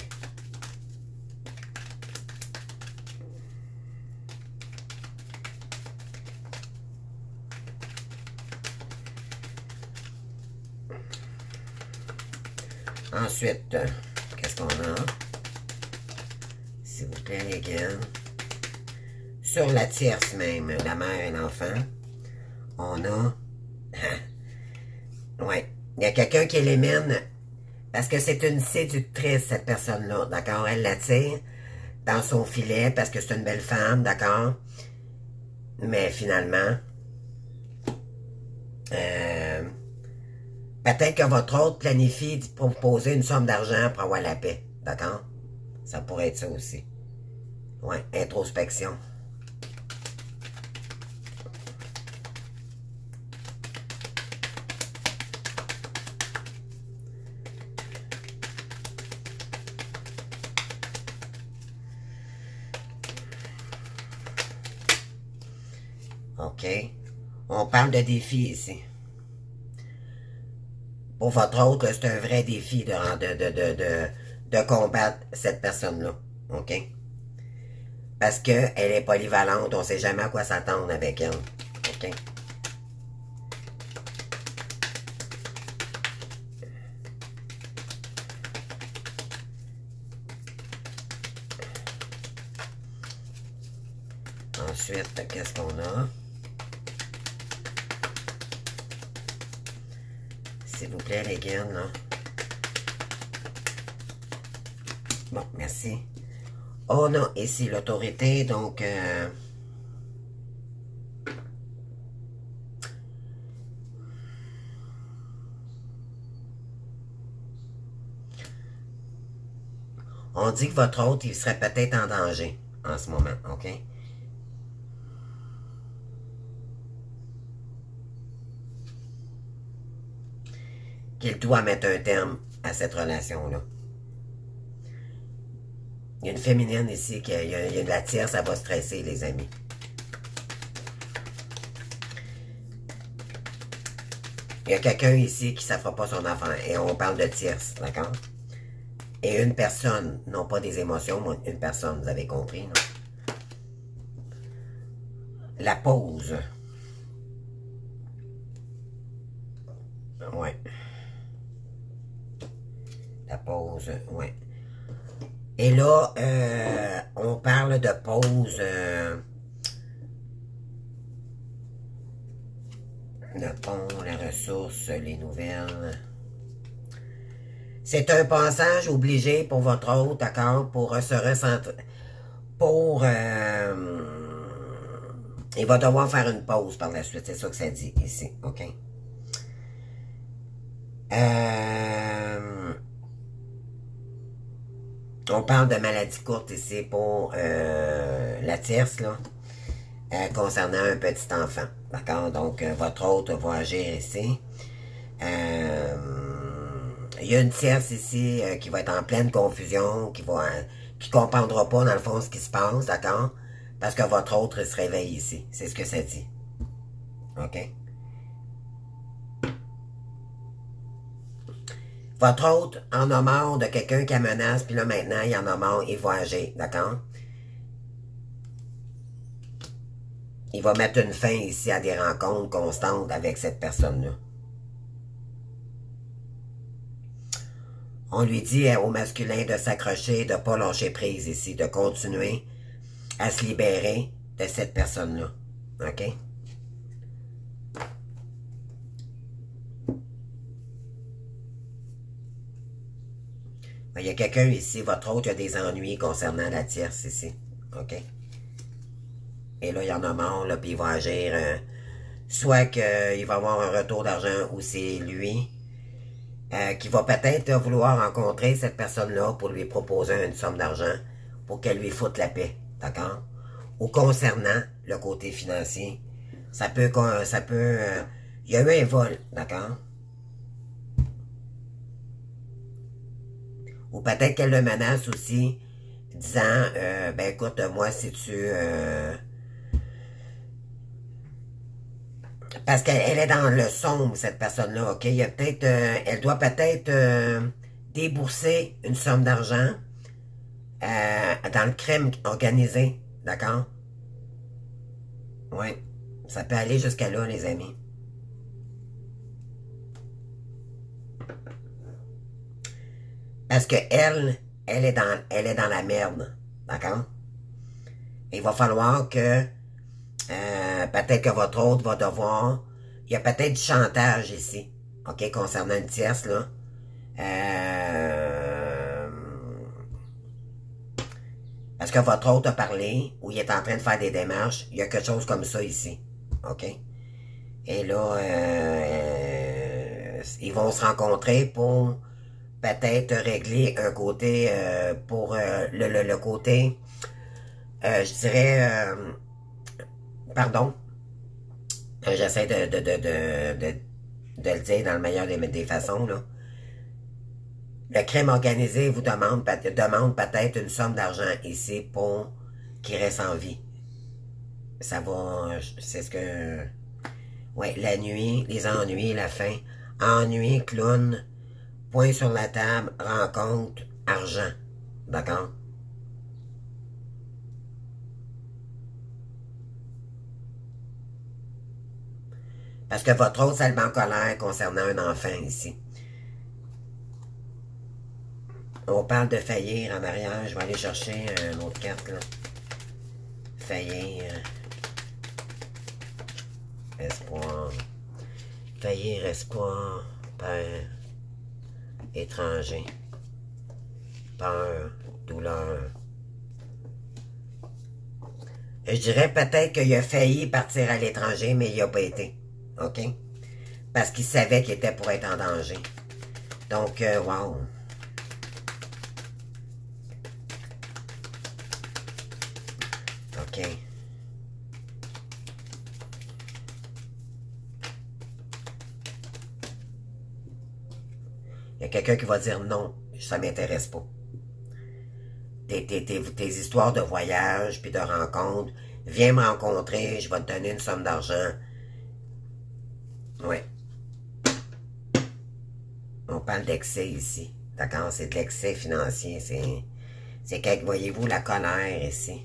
Ensuite, qu'est-ce qu'on a? S'il vous plaît, les gars. Sur la tierce même, la mère et l'enfant, on a... ouais. Il y a quelqu'un qui élimine, parce que c'est une séductrice, cette personne-là, d'accord? Elle l'attire dans son filet, parce que c'est une belle femme, d'accord? Mais finalement, peut-être que votre autre planifie de proposer une somme d'argent pour avoir la paix, d'accord? Ça pourrait être ça aussi. Ouais, introspection. OK. On parle de défi ici. Pour votre autre, c'est un vrai défi de combattre cette personne-là. OK? Parce qu'elle est polyvalente, on ne sait jamais à quoi s'attendre avec elle. OK? Ensuite, qu'est-ce qu'on a? S'il vous plaît, les gars, là. Bon, merci. On a ici l'autorité, donc... on dit que votre hôte, il serait peut-être en danger. en ce moment, OK? Qu'il doit mettre un terme à cette relation-là. Il y a une féminine ici, il y a de la tierce, ça va stresser, les amis. Il y a quelqu'un ici qui ne fera pas son enfant. Et on parle de tierce, d'accord? Et une personne, non pas des émotions, mais une personne, vous avez compris, non? La pause. Ouais. La pause, ouais. Et là, on parle de pause. Le pont, la ressource, les nouvelles. C'est un passage obligé pour votre hôte, d'accord? Pour se recentrer. Pour... il va devoir faire une pause par la suite. C'est ça que ça dit ici, OK? On parle de maladie courte ici pour la tierce, là, concernant un petit enfant. D'accord? Donc, votre hôte va agir ici. Il y a une tierce ici qui va être en pleine confusion, qui comprendra pas, dans le fond, ce qui se passe, d'accord? Parce que votre hôte se réveille ici. C'est ce que ça dit. OK? Votre hôte en a marre de quelqu'un qui la menace, puis là, maintenant, il en a marre, il va agir, d'accord? Il va mettre une fin ici à des rencontres constantes avec cette personne-là. On lui dit au masculin de s'accrocher, de ne pas lâcher prise ici, de continuer à se libérer de cette personne-là. OK? Il y a quelqu'un ici, votre autre, il y a des ennuis concernant la tierce ici. OK? Et là, il y en a marre, là, puis il va agir. Soit qu'il va avoir un retour d'argent ou c'est lui qui va peut-être vouloir rencontrer cette personne-là pour lui proposer une somme d'argent pour qu'elle lui foute la paix. D'accord? Ou concernant le côté financier, il y a eu un vol, d'accord? Ou peut-être qu'elle le menace aussi, disant, ben écoute, moi, si tu... parce qu'elle est dans le sombre, cette personne-là, OK? Il y a peut-être... elle doit peut-être débourser une somme d'argent dans le crime organisé, d'accord? Oui, ça peut aller jusqu'à là, les amis. Parce que elle est dans la merde, d'accord? Il va falloir que peut-être que votre autre va devoir... Il y a peut-être du chantage ici, OK, concernant une tierce, là. Parce que votre autre a parlé, ou il est en train de faire des démarches, il y a quelque chose comme ça ici, OK? Et là, ils vont se rencontrer pour peut-être régler un côté, pour le côté, je dirais, pardon, j'essaie de le dire dans le meilleur des façons, là. Le crime organisé vous demande peut-être une somme d'argent ici pour qu'il reste en vie. Ça va, c'est ce que... Ouais, la nuit, les ennuis, la faim. Ennui, clown, point sur la table, rencontre, argent. D'accord? Parce que votre autre, ça le met en colère concernant un enfant ici. On parle de faillir en arrière. Je vais aller chercher une autre carte, là. Faillir. Espoir. Faillir, espoir. Père. Étranger. Peur. Douleur. Je dirais peut-être qu'il a failli partir à l'étranger, mais il n'y a pas été. OK? Parce qu'il savait qu'il était pour être en danger. Donc, wow. OK. Il y a quelqu'un qui va dire non, ça m'intéresse pas. Tes histoires de voyage puis de rencontres, viens me rencontrer, je vais te donner une somme d'argent. Ouais. On parle d'excès ici. D'accord? C'est de l'excès financier. C'est quand, voyez-vous, la colère ici.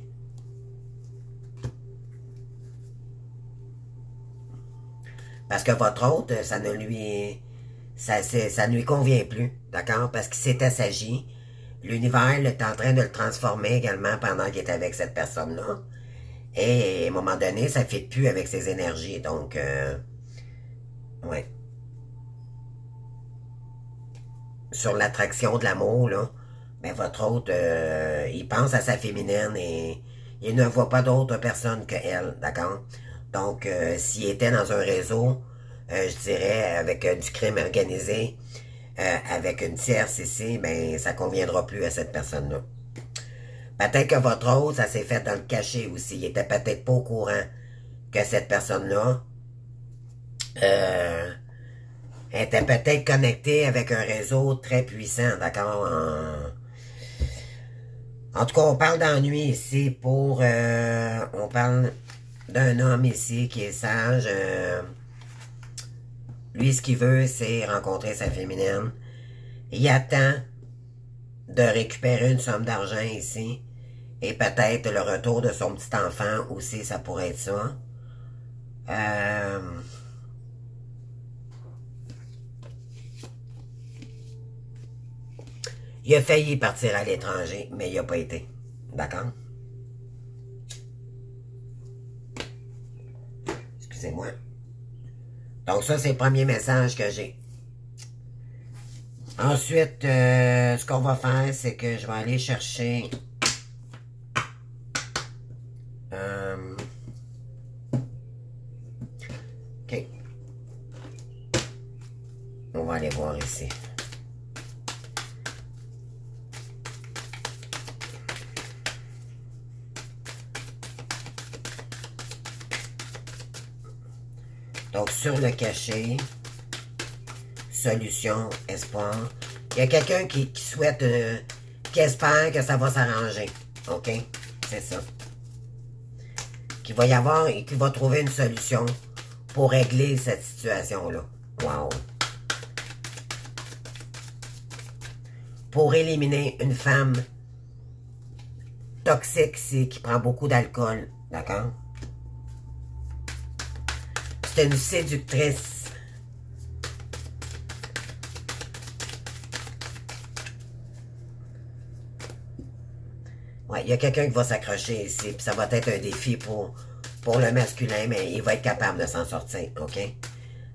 Parce que votre hôte, ça ne lui convient plus. D'accord? Parce qu'il s'est assagi. L'univers est en train de le transformer également pendant qu'il est avec cette personne-là. Et à un moment donné, ça ne fit plus avec ses énergies. Donc, ouais. Sur l'attraction de l'amour, là, ben votre hôte, il pense à sa féminine et il ne voit pas d'autre personne que elle, d'accord? Donc, s'il était dans un réseau, je dirais, avec du crime organisé, avec une tierce ici, ben ça conviendra plus à cette personne-là. Peut-être que votre hôte, ça s'est fait dans le cachet aussi. Il était peut-être pas au courant que cette personne-là était peut-être connectée avec un réseau très puissant, d'accord? En tout cas, on parle d'ennui ici pour... on parle d'un homme ici qui est sage. Lui, ce qu'il veut, c'est rencontrer sa féminine. Il attend de récupérer une somme d'argent ici. Et peut-être le retour de son petit enfant aussi, ça pourrait être ça. Il a failli partir à l'étranger, mais il n'a pas été. D'accord? Excusez-moi. Donc ça, c'est le premier message que j'ai. Ensuite, ce qu'on va faire, c'est que je vais aller chercher... OK. On va aller voir ici. Donc, sur le cachet, solution, espoir. Il y a quelqu'un qui souhaite, qui espère que ça va s'arranger. OK? C'est ça. Qu'il va y avoir et qu'il va trouver une solution pour régler cette situation-là. Wow! Pour éliminer une femme toxique ici, qui prend beaucoup d'alcool. D'accord? C'est une séductrice. Ouais, il y a quelqu'un qui va s'accrocher ici, puis ça va être un défi pour le masculin, mais il va être capable de s'en sortir, OK?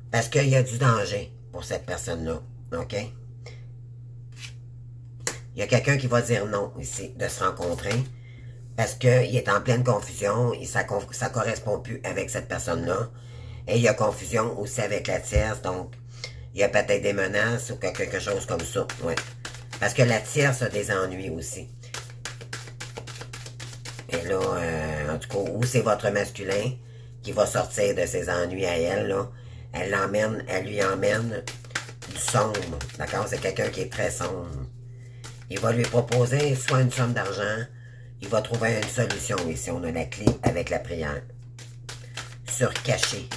Parce qu'il y a du danger pour cette personne-là, OK? Il y a quelqu'un qui va dire non ici, de se rencontrer, parce qu'il est en pleine confusion, et ça correspond plus avec cette personne-là. Et il y a confusion aussi avec la tierce, donc il y a peut-être des menaces ou quelque chose comme ça, ouais. Parce que la tierce a des ennuis aussi. Et là, en tout cas, où c'est votre masculin qui va sortir de ses ennuis à elle, là, elle lui emmène du sombre, d'accord? C'est quelqu'un qui est très sombre. Il va lui proposer soit une somme d'argent, il va trouver une solution ici. On a la clé avec la prière. Sur caché.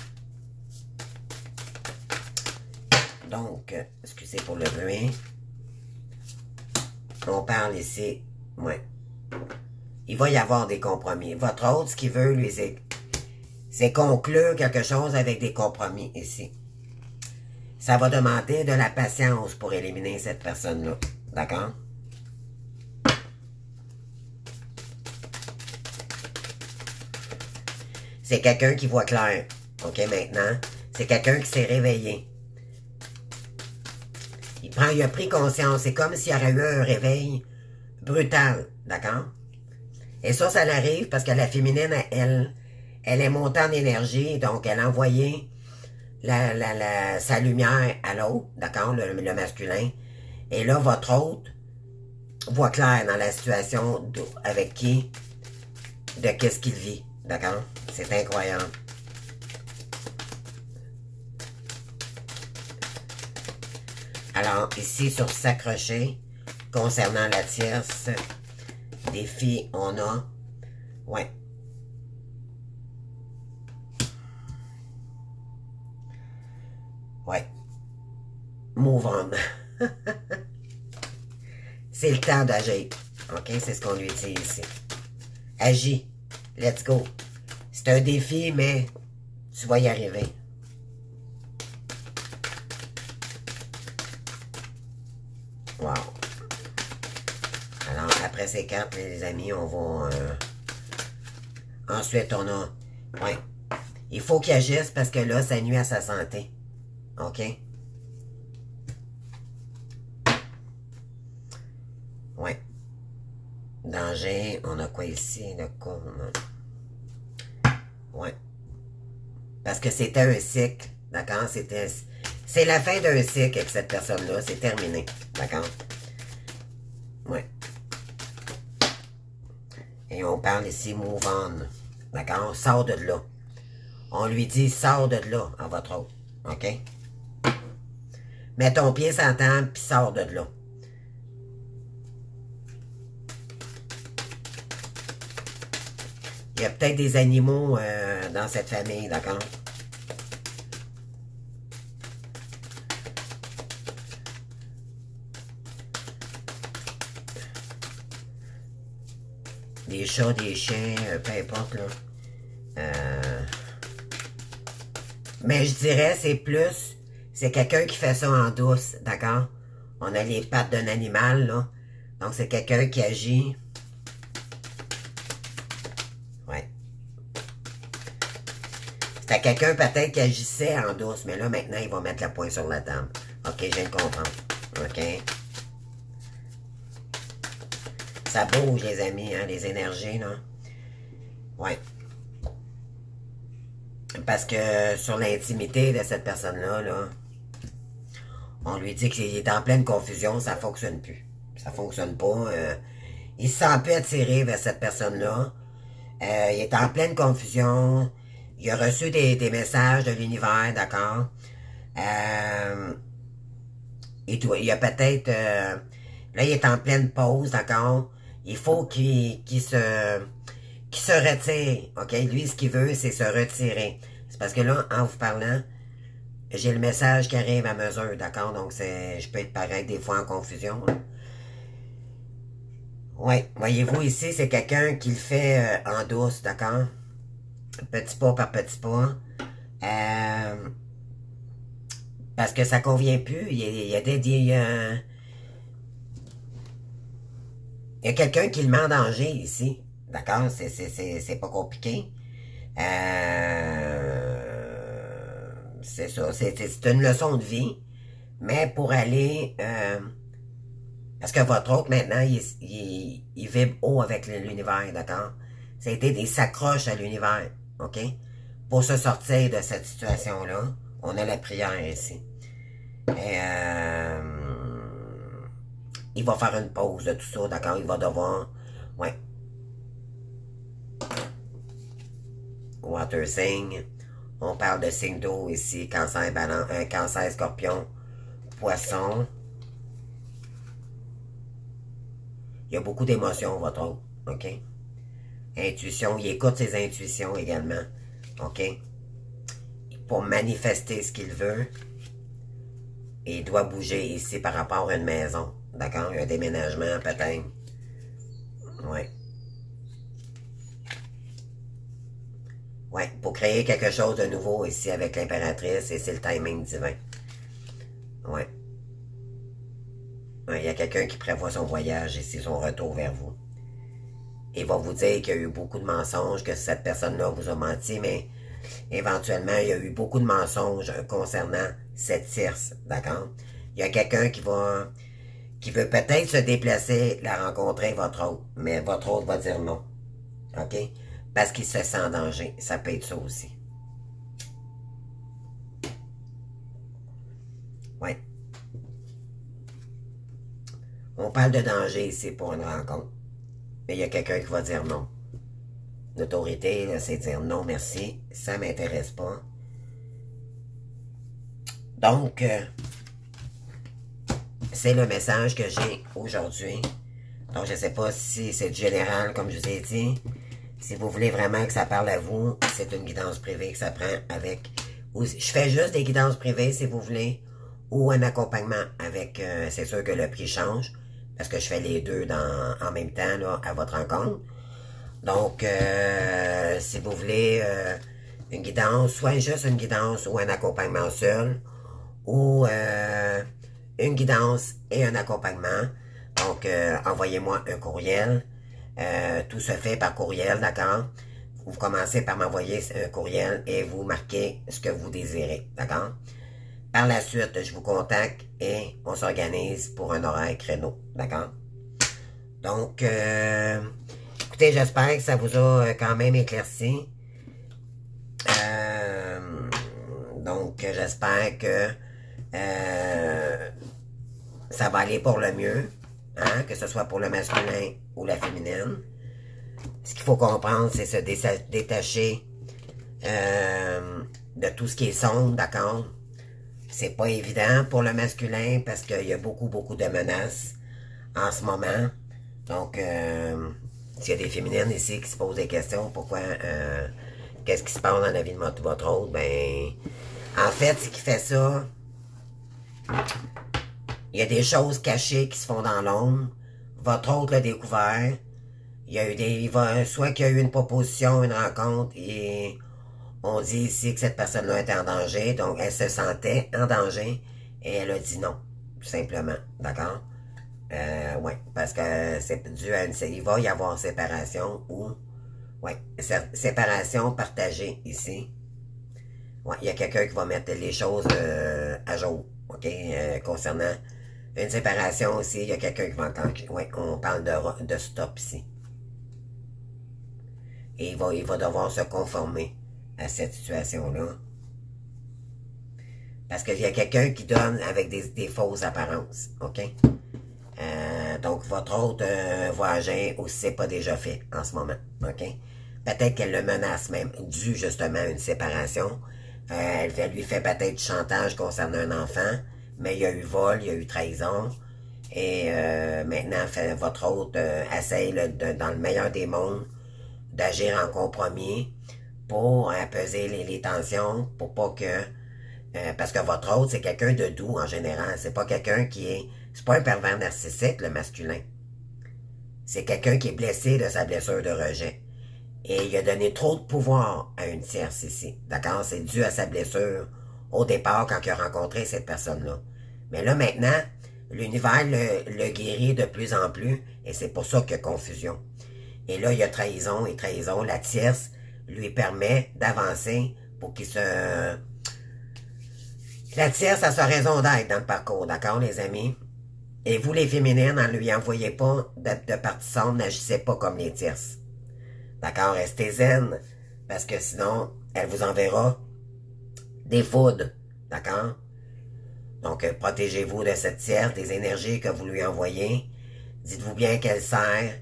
Donc, excusez pour le bruit. On parle ici, ouais. Il va y avoir des compromis. Votre autre, ce qu'il veut, lui, c'est conclure quelque chose avec des compromis ici. Ça va demander de la patience pour éliminer cette personne-là. D'accord? C'est quelqu'un qui voit clair. OK, maintenant? C'est quelqu'un qui s'est réveillé. Il a pris conscience. C'est comme s'il y aurait eu un réveil brutal. D'accord? Et ça l'arrive parce que la féminine, elle est montée en énergie. Donc, elle a envoyé sa lumière à l'autre. D'accord? Le masculin. Et là, votre autre voit clair dans la situation avec qui de qu'est-ce qu'il vit. D'accord? C'est incroyable. Alors, ici, sur s'accrocher, concernant la tierce, défi, on a... Ouais. Ouais. Move on. C'est le temps d'agir. OK? C'est ce qu'on lui dit ici. Agis. Let's go. C'est un défi, mais tu vas y arriver. Wow. Alors, après ces cartes, les amis, on va... Ensuite, on a... Ouais. Il faut qu'il agisse parce que là, ça nuit à sa santé. OK? Ouais. Danger, on a quoi ici? Le coup, ouais. Parce que c'était un cycle, d'accord? C'est la fin d'un cycle avec cette personne-là. C'est terminé, d'accord? Ouais. Et on parle ici move on, d'accord? Sors de là. On lui dit sors de là, à votre autre, OK? Mets ton pied sur la table, puis sors de là. Il y a peut-être des animaux dans cette famille, d'accord? Des chats, des chiens, peu importe, là. Mais je dirais, c'est plus... C'est quelqu'un qui fait ça en douce, d'accord? On a les pattes d'un animal, là. Donc, c'est quelqu'un qui agit... Ouais. C'était quelqu'un peut-être qui agissait en douce, mais là, maintenant, il va mettre le poing sur la table. OK, je viens de comprendre. OK? Ça bouge, les amis, hein, les énergies, là. Ouais. Parce que sur l'intimité de cette personne-là, là, on lui dit qu'il est en pleine confusion, ça fonctionne plus. Ça fonctionne pas. Il se sent plus attiré vers cette personne-là. Il est en pleine confusion. Il a reçu des messages de l'univers, d'accord? Il y a peut-être... là, il est en pleine pause, d'accord? Il faut qu'il se retire, OK? Lui, ce qu'il veut, c'est se retirer. C'est parce que là, en vous parlant, j'ai le message qui arrive à mesure, d'accord? Donc, je peux être pareil des fois en confusion. Oui, voyez-vous, ici, c'est quelqu'un qui le fait en douce, d'accord? Petit pas par petit pas. Parce que ça convient plus. Il y a il y a quelqu'un qui le met en danger ici. D'accord? C'est pas compliqué. C'est ça. C'est une leçon de vie. Mais pour aller... parce que votre autre, maintenant, il vibre haut avec l'univers, d'accord? Ça a été des s'accroches à l'univers, OK? Pour se sortir de cette situation-là, on a la prière ici. Et il va faire une pause de tout ça, d'accord? Il va devoir... Ouais. Water sign. On parle de signe d'eau ici. Cancer, cancer, scorpion, poisson. Il y a beaucoup d'émotions, votre autre. OK? Intuition. Il écoute ses intuitions également. OK? Pour manifester ce qu'il veut. Et il doit bouger ici par rapport à une maison. D'accord? Il y a un déménagement, peut-être. Ouais. Ouais, pour créer quelque chose de nouveau ici avec l'impératrice, et c'est le timing divin. Ouais. Ouais, il y a quelqu'un qui prévoit son voyage ici, son retour vers vous. Il va vous dire qu'il y a eu beaucoup de mensonges, que cette personne-là vous a menti, mais éventuellement, il y a eu beaucoup de mensonges concernant cette tierce, d'accord? Il y a quelqu'un qui veut peut-être se déplacer, la rencontrer, votre autre, mais votre autre va dire non, OK? Parce qu'il se sent en danger. Ça peut être ça aussi. Oui. On parle de danger ici pour une rencontre. Mais il y a quelqu'un qui va dire non. L'autorité, c'est dire non, merci, ça m'intéresse pas. Donc, c'est le message que j'ai aujourd'hui. Donc, je ne sais pas si c'est général, comme je vous ai dit. Si vous voulez vraiment que ça parle à vous, c'est une guidance privée que ça prend avec... Je fais juste des guidances privées, si vous voulez, ou un accompagnement avec... c'est sûr que le prix change, parce que je fais les deux en même temps, là, à votre rencontre. Donc, si vous voulez une guidance, soit juste une guidance ou un accompagnement seul, ou une guidance et un accompagnement. Donc, envoyez-moi un courriel. Tout se fait par courriel, d'accord? Vous commencez par m'envoyer un courriel et vous marquez ce que vous désirez, d'accord? Par la suite, je vous contacte et on s'organise pour un horaire créneau, d'accord? Donc, écoutez, j'espère que ça vous a quand même éclairci. Donc, j'espère que ça va aller pour le mieux, hein, que ce soit pour le masculin ou la féminine. Ce qu'il faut comprendre, c'est se détacher de tout ce qui est sombre, d'accord? C'est pas évident pour le masculin parce qu'il y a beaucoup de menaces en ce moment. Donc, s'il y a des féminines ici qui se posent des questions, pourquoi, qu'est-ce qui se passe dans la vie de votre autre, ben, en fait, ce qui fait ça, il y a des choses cachées qui se font dans l'ombre. Votre autre l'a découvert. Il y a eu soit qu'il y a eu une proposition, une rencontre, et on dit ici que cette personne-là était en danger, donc elle se sentait en danger, et elle a dit non, tout simplement, d'accord? Oui, parce que c'est dû à il va y avoir séparation ou, oui, séparation partagée ici. Ouais, il y a quelqu'un qui va mettre les choses à jour, ok, concernant une séparation aussi, il y a quelqu'un qui va entendre, oui, on parle de stop ici. Et il va devoir se conformer à cette situation-là. Parce qu'il y a quelqu'un qui donne avec des fausses apparences, ok? Donc, votre autre va agir aussi, c'est pas déjà fait en ce moment, ok? Peut-être qu'elle le menace même, dû justement à une séparation. Elle lui fait peut-être du chantage concernant un enfant, mais il y a eu vol, il y a eu trahison. Et maintenant, votre autre essaye, dans le meilleur des mondes, d'agir en compromis pour apaiser les tensions, pour pas que... parce que votre autre, c'est quelqu'un de doux en général. C'est pas quelqu'un qui est... C'est pas un pervers narcissique, le masculin. C'est quelqu'un qui est blessé de sa blessure de rejet. Et il a donné trop de pouvoir à une tierce ici. D'accord? C'est dû à sa blessure au départ quand il a rencontré cette personne-là. Mais là, maintenant, l'univers le guérit de plus en plus et c'est pour ça qu'il y a confusion. Et là, il y a trahison et trahison. La tierce lui permet d'avancer pour qu'il se... La tierce a sa raison d'être dans le parcours, d'accord, les amis? Et vous, les féminines, ne lui envoyez pas de partie sombre, n'agissez pas comme les tierces. D'accord? Restez zen, parce que sinon, elle vous enverra des foudres. D'accord? Donc, protégez-vous de cette tierce, des énergies que vous lui envoyez. Dites-vous bien qu'elle sert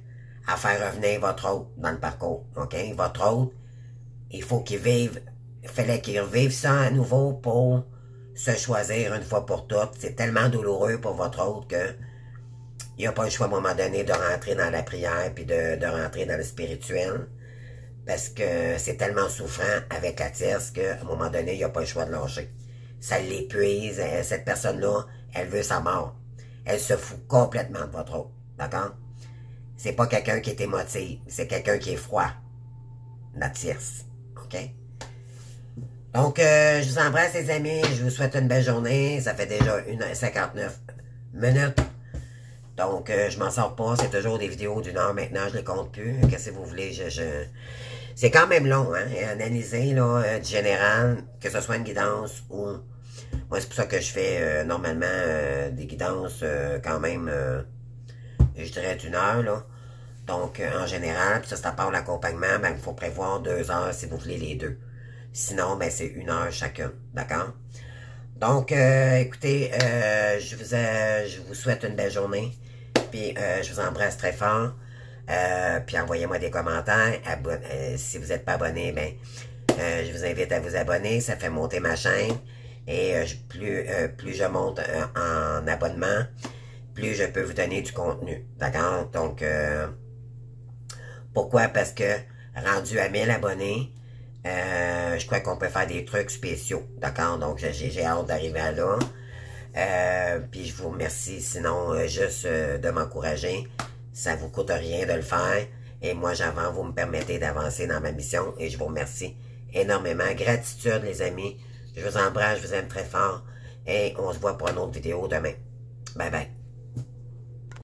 à faire revenir votre autre dans le parcours. OK? Votre autre, il faut qu'il vive, il fallait qu'il revive ça à nouveau pour se choisir une fois pour toutes. C'est tellement douloureux pour votre autre que il n'y a pas le choix à un moment donné de rentrer dans la prière puis de rentrer dans le spirituel. Parce que c'est tellement souffrant avec la tierce qu'à un moment donné, il n'y a pas le choix de lâcher. Ça l'épuise. Cette personne-là, elle veut sa mort. Elle se fout complètement de votre autre. D'accord? C'est pas quelqu'un qui est émotif. C'est quelqu'un qui est froid. La tierce. OK? Donc, je vous embrasse, les amis. Je vous souhaite une belle journée. Ça fait déjà 1h59 minutes. Donc, je m'en sors pas. C'est toujours des vidéos d'une heure maintenant. Je les compte plus. Qu'est-ce que vous voulez? C'est quand même long, hein? Et analyser, là, du général, que ce soit une guidance ou... Moi, c'est pour ça que je fais normalement des guidances quand même, je dirais, d'une heure, là. Donc, en général, puis ça, c'est à part l'accompagnement, ben, il faut prévoir 2 heures si vous voulez les deux. Sinon, ben, c'est 1 heure chacune. D'accord? Donc, écoutez, je vous souhaite une belle journée. Puis, je vous embrasse très fort. Puis envoyez-moi des commentaires. Si vous n'êtes pas abonné, ben, je vous invite à vous abonner. Ça fait monter ma chaîne. Et plus je monte en abonnement, plus je peux vous donner du contenu. D'accord? Donc, pourquoi? Parce que rendu à 1000 abonnés, je crois qu'on peut faire des trucs spéciaux. D'accord? Donc, j'ai hâte d'arriver à là. Puis je vous remercie, sinon, juste de m'encourager. Ça vous coûte rien de le faire. Et moi, j'avance, vous me permettez d'avancer dans ma mission. Et je vous remercie énormément. Gratitude, les amis. Je vous embrasse, je vous aime très fort. Et on se voit pour une autre vidéo demain. Bye bye.